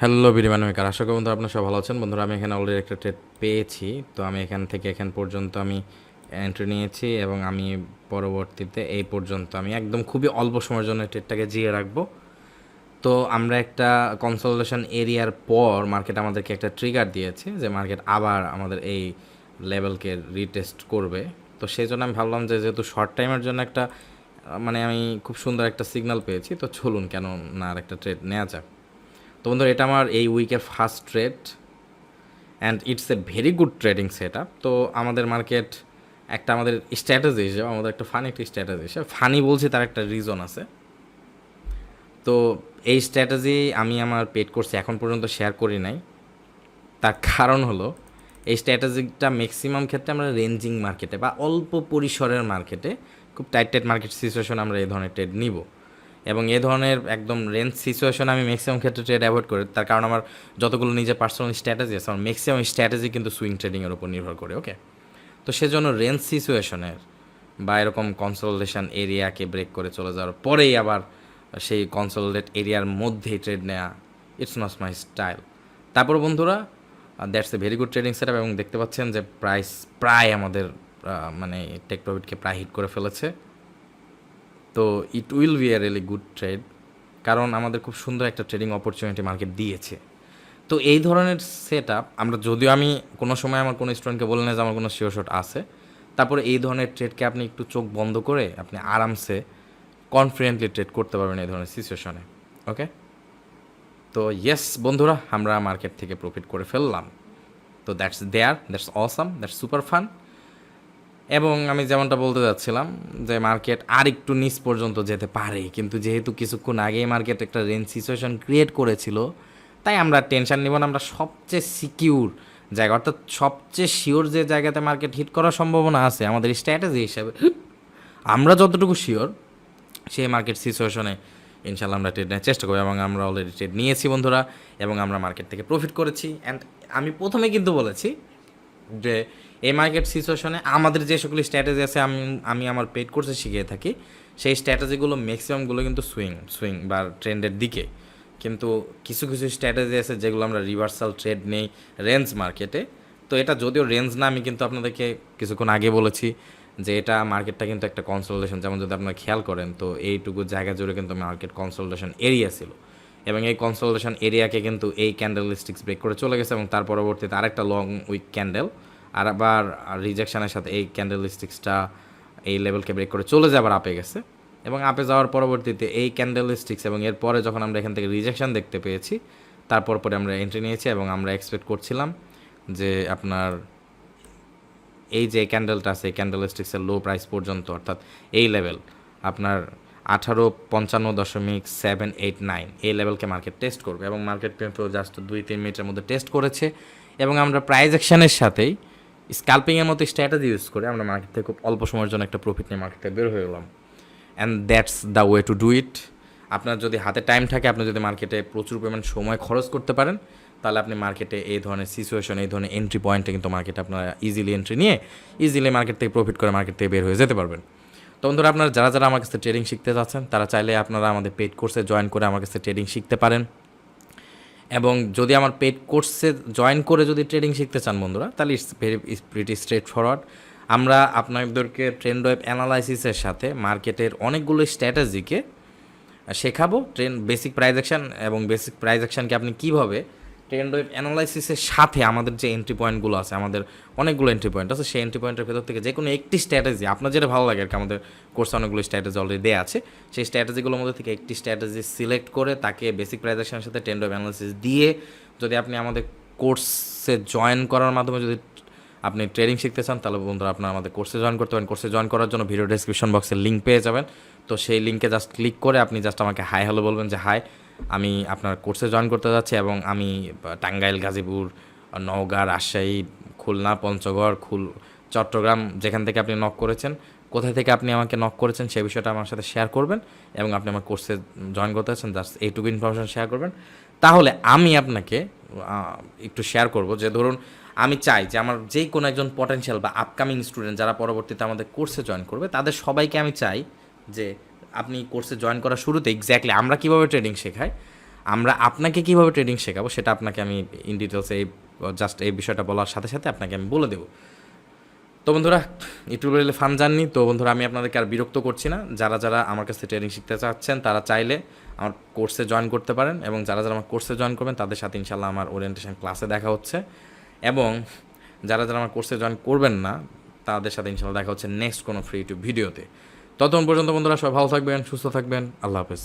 Hello বিরিমান maker, আশা করি বন্ধুরা আপনারা সব ভালো আছেন। বন্ধুরা আমি এখানে অলরেডি একটা ট্রেড পেয়েছি, তো আমি এখান থেকে এখান পর্যন্ত আমি এন্ট্রি নিয়েছি এবং আমি পরবর্তীতে এই পর্যন্ত আমি একদম খুবই অল্প সময়ের জন্য ট্রেডটাকে জিয়ে রাখবো। তো আমরা একটা কনসোলিডেশন এরিয়ার পর মার্কেট আমাদেরকে একটা ট্রিগার দিয়েছে যে মার্কেট আবার আমাদের এই লেভেলকে রিটেস্ট করবে। তো সেই জন্য আমি ভাবলাম যে যেহেতু শর্ট টাইমের জন্য একটা মানে আমি খুব সুন্দর একটা সিগন্যাল পেয়েছি, তো চলুন কেন না আর একটা ট্রেড নেওয়া যাক। তো বন্ধুরা এটা আমার এই উইকের first trade and it's a very good trading set up. তো আমাদের মার্কেট একটা আমাদের স্ট্র্যাটেজি হিসেবে আমাদের একটা ফানি একটা স্ট্র্যাটেজি হিসেবে, ফানি বলছি তার একটা রিজন আছে। তো এই স্ট্র্যাটেজি আমি আমার পেড কোর্সে এখন পর্যন্ত শেয়ার করি নাই। তার কারণ হলো এই স্ট্র্যাটেজিটা ম্যাক্সিমাম ক্ষেত্রে আমরা রেঞ্জিং মার্কেটে বা অল্প পরিসরের মার্কেটে, খুব টাইট টাইট মার্কেট সিচুয়েশন আমরা এই ধরনের ট্রেড নিব। এবং এই ধরনের একদম রেঞ্জ সিচুয়েশন আমি ম্যাক্সিমাম ক্ষেত্রে ট্রেড অ্যাভয়েড করি। তার কারণ আমার যতগুলো নিজের পার্সোনাল স্ট্র্যাটেজি আছে, আমার ম্যাক্সিমাম স্ট্র্যাটেজি কিন্তু সুইং ট্রেডিংয়ের উপর নির্ভর করে। ওকে, তো সেজন্য রেঞ্জ সিচুয়েশনের বা এরকম কনসোলিডেশন এরিয়াকে ব্রেক করে চলে যাওয়ার পরেই আবার সেই কনসোলিডেট এরিয়ার মধ্যেই ট্রেড নেওয়া, ইটস নট মাই স্টাইল। তারপর বন্ধুরা that's a very good trading set up এবং দেখতে পাচ্ছেন যে প্রাইস প্রায় আমাদের মানে টেক প্রফিটকে প্রায় হিট করে ফেলেছে। তো it will B a really good trade, কারণ আমাদের খুব সুন্দর একটা ট্রেডিং অপরচুনিটি মার্কেট দিয়েছে। তো এই ধরনের সেট আপ আমরা, যদিও আমি কোনো সময় আমার কোনো স্টুডেন্টকে বলে না যে আমার কোনো শিওর শট আছে, তারপরে এই ধরনের ট্রেডকে আপনি একটু চোখ বন্ধ করে আপনি আরামসে কনফিডেন্টলি ট্রেড করতে পারবেন এই ধরনের সিচুয়েশনে। ওকে, তো ইয়েস বন্ধুরা, আমরা মার্কেট থেকে প্রফিট করে ফেললাম। তো that's awesome, that's super fun. এবং আমি যেমনটা বলতে যাচ্ছিলাম যে মার্কেট আর একটু নিচ পর্যন্ত যেতে পারে, কিন্তু যেহেতু কিছুক্ষণ আগেই মার্কেট একটা রেঞ্জ সিচুয়েশন ক্রিয়েট করেছিল, তাই আমরা টেনশন নিব না। আমরা সবচেয়ে সিকিউর জায়গা, অর্থাৎ সবচেয়ে শিওর যে জায়গাতে মার্কেট হিট করার সম্ভাবনা আছে আমাদের স্ট্র্যাটেজি হিসাবে, আমরা যতটুকু শিওর সেই মার্কেট সিচুয়েশনে ইনশাল্লাহ আমরা ট্রেড নেওয়ার চেষ্টা করি। এবং আমরা অলরেডি ট্রেড নিয়েছি বন্ধুরা, এবং আমরা মার্কেট থেকে প্রফিট করেছি। অ্যান্ড আমি প্রথমে কিন্তু বলেছি যে এই মার্কেট সিচুয়েশনে আমাদের যে সকল স্ট্র্যাটেজি আছে আমি আমি আমার পেড কোর্সে শিখিয়ে থাকি, সেই স্ট্র্যাটেজিগুলো ম্যাক্সিমামগুলো কিন্তু সুইং বা ট্রেন্ডের দিকে। কিন্তু কিছু কিছু স্ট্র্যাটেজি আছে যেগুলো আমরা রিভার্সাল ট্রেড নেই রেঞ্জ মার্কেটে। তো এটা যদিও রেঞ্জ না, আমি কিন্তু আপনাদেরকে কিছুক্ষণ আগে বলেছি যে এটা মার্কেটটা কিন্তু একটা কনসোলিডেশন। যেমন যদি আপনারা খেয়াল করেন, তো এইটুকু জায়গা জুড়ে কিন্তু মার্কেট কনসোলিডেশন এরিয়া ছিল, এবং এই কনসোলিডেশন এরিয়াকে কিন্তু এই ক্যান্ডেল স্টিক্স ব্রেক করে চলে গেছে, এবং তার পরবর্তীতে আরেকটা লং উইক ক্যান্ডেল আর আবার রিজেকশনের সাথে এই ক্যান্ডেল স্টিক্সটা এই লেভেলকে ব্রেক করে চলে যায়, আবার আপে গেছে। এবং আপে যাওয়ার পরবর্তীতে এই ক্যান্ডেল স্টিক্স এবং এরপরে যখন আমরা এখান থেকে রিজেকশন দেখতে পেয়েছি, তারপর পরে আমরা এন্ট্রি নিয়েছি। এবং আমরা এক্সপেক্ট করছিলাম যে আপনার এই যে ক্যান্ডেলটা আছে, এই ক্যান্ডেল স্টিক্সের লো প্রাইস পর্যন্ত, অর্থাৎ এই লেভেল আপনার 18,55.789 এই লেভেলকে মার্কেট টেস্ট করবে। এবং মার্কেট কিন্তু জাস্ট 2-3 মিনিটের মধ্যে টেস্ট করেছে। এবং আমরা প্রাইস অ্যাকশনের সাথেই স্ক্যাল্পিংয়ের মতো স্ট্র্যাটেজি ইউজ করে আমরা মার্কেট থেকে খুব অল্প সময়ের জন্য একটা প্রফিট নিয়ে মার্কেট থেকে বের হয়ে গেলাম। And that's the way to do it. আপনার যদি হাতে টাইম থাকে, আপনি যদি মার্কেটে প্রচুর পরিমাণ সময় খরচ করতে পারেন, তাহলে আপনি মার্কেটে এই ধরনের সিচুয়েশন, এই ধরনের এন্ট্রি পয়েন্টে কিন্তু মার্কেটে আপনারা ইজিলি এন্ট্রি নিয়ে ইজিলি মার্কেট থেকে প্রফিট করে মার্কেট থেকে বের হয়ে যেতে পারবেন। তো বন্ধুরা, আপনারা যারা যারা আমার কাছে ট্রেডিং শিখতে যাচ্ছেন, তারা চাইলে আপনারা আমাদের পেড কোর্সে জয়েন করে আমার কাছে ট্রেডিং শিখতে পারেন। এবং যদি আমার পেড কোর্সে জয়েন করে যদি ট্রেডিং শিখতে চান বন্ধুরা, তাহলে ইটস প্রিটি স্ট্রেট ফরওয়ার্ড। আমরা আপনাদেরকে ট্রেন্ড ওয়েভ অ্যানালাইসিসের সাথে মার্কেটের অনেকগুলো স্ট্র্যাটেজিকে শেখাবো। বেসিক প্রাইস অ্যাকশন এবং বেসিক প্রাইস অ্যাকশনকে আপনি কীভাবে ট্রেন্ড ওয়েভ অ্যানালাইসিসের সাথে আমাদের যে এন্ট্রি পয়েন্টগুলো আছে, আমাদের অনেকগুলো এন্ট্রি পয়েন্ট আছে, সেই এন্ট্রি পয়েন্টের ভেতর থেকে যে কোনো একটি স্ট্র্যাটেজি আপনার যেটা ভালো লাগে আর কি, আমাদের কোর্সে অনেকগুলো স্ট্র্যাটেজি অলরেডি দেওয়া আছে, সেই স্ট্র্যাটেজিগুলোর মধ্যে থেকে একটি স্ট্র্যাটেজি সিলেক্ট করে তাকে বেসিক প্রাইস অ্যাকশনের সাথে ট্রেন্ড ওয়েভ অ্যানালাইসিস দিয়ে যদি আপনি আমাদের কোর্সে জয়েন করার মাধ্যমে যদি আপনি ট্রেডিং শিখতে চান, তাহলে বন্ধুরা আপনারা আমাদের কোর্সে জয়েন করতে পারেন। কোর্সে জয়েন করার জন্য ভিডিও ডেসক্রিপশন বক্সে লিঙ্ক পেয়ে যাবেন। তো সেই লিঙ্কে জাস্ট ক্লিক করে আপনি জাস্ট আমাকে হাই হ্যালো বলবেন যে হাই, আমি আপনার কোর্সে জয়েন করতে যাচ্ছি, এবং আমি টাঙ্গাইল, গাজীপুর, নওগাঁ, রাজশাহী, খুলনা, পঞ্চগড়, চট্টগ্রাম, যেখান থেকে আপনি নক করেছেন, কোথায় থেকে আপনি আমাকে নক করেছেন সেই বিষয়টা আমার সাথে শেয়ার করবেন। এবং আপনি আমার কোর্সে জয়েন করতে যাচ্ছেন, জাস্ট এইটুকু ইনফরমেশন শেয়ার করবেন। তাহলে আমি আপনাকে একটু শেয়ার করব যে ধরুন আমি চাই যে আমার যেই কোনো একজন পটেনশিয়াল বা আপকামিং স্টুডেন্ট যারা পরবর্তীতে আমাদের কোর্সে জয়েন করবে, তাদের সবাইকে আমি চাই যে আপনি কোর্সে জয়েন করার শুরুতে এক্স্যাক্টলি আমরা কীভাবে ট্রেডিং শেখাই, আমরা আপনাকে কীভাবে ট্রেডিং শেখাবো সেটা আপনাকে আমি ইন ডিটেলস জাস্ট এই বিষয়টা বলার সাথে সাথে আপনাকে আমি বলে দেবো। তো বন্ধুরা, একটু বলে ফান জাননি। তো বন্ধুরা, আমি আপনাদেরকে আর বিরক্ত করছি না। যারা যারা আমার কাছে ট্রেনিং শিখতে চাচ্ছেন তারা চাইলে আমার কোর্সে জয়েন করতে পারেন, এবং যারা যারা আমার কোর্সে জয়েন করবেন তাদের সাথে ইনশাল্লাহ আমার ওরিয়েন্টেশন ক্লাসে দেখা হচ্ছে, এবং যারা যারা আমার কোর্সে জয়েন করবেন না তাদের সাথে ইনশাল্লাহ দেখা হচ্ছে নেক্সট কোনো ফ্রি ইউটিউব ভিডিওতে। ততক্ষণ পর্যন্ত বন্ধুরা সবাই ভালো থাকবেন, সুস্থ থাকবেন। আল্লাহ হাফেজ।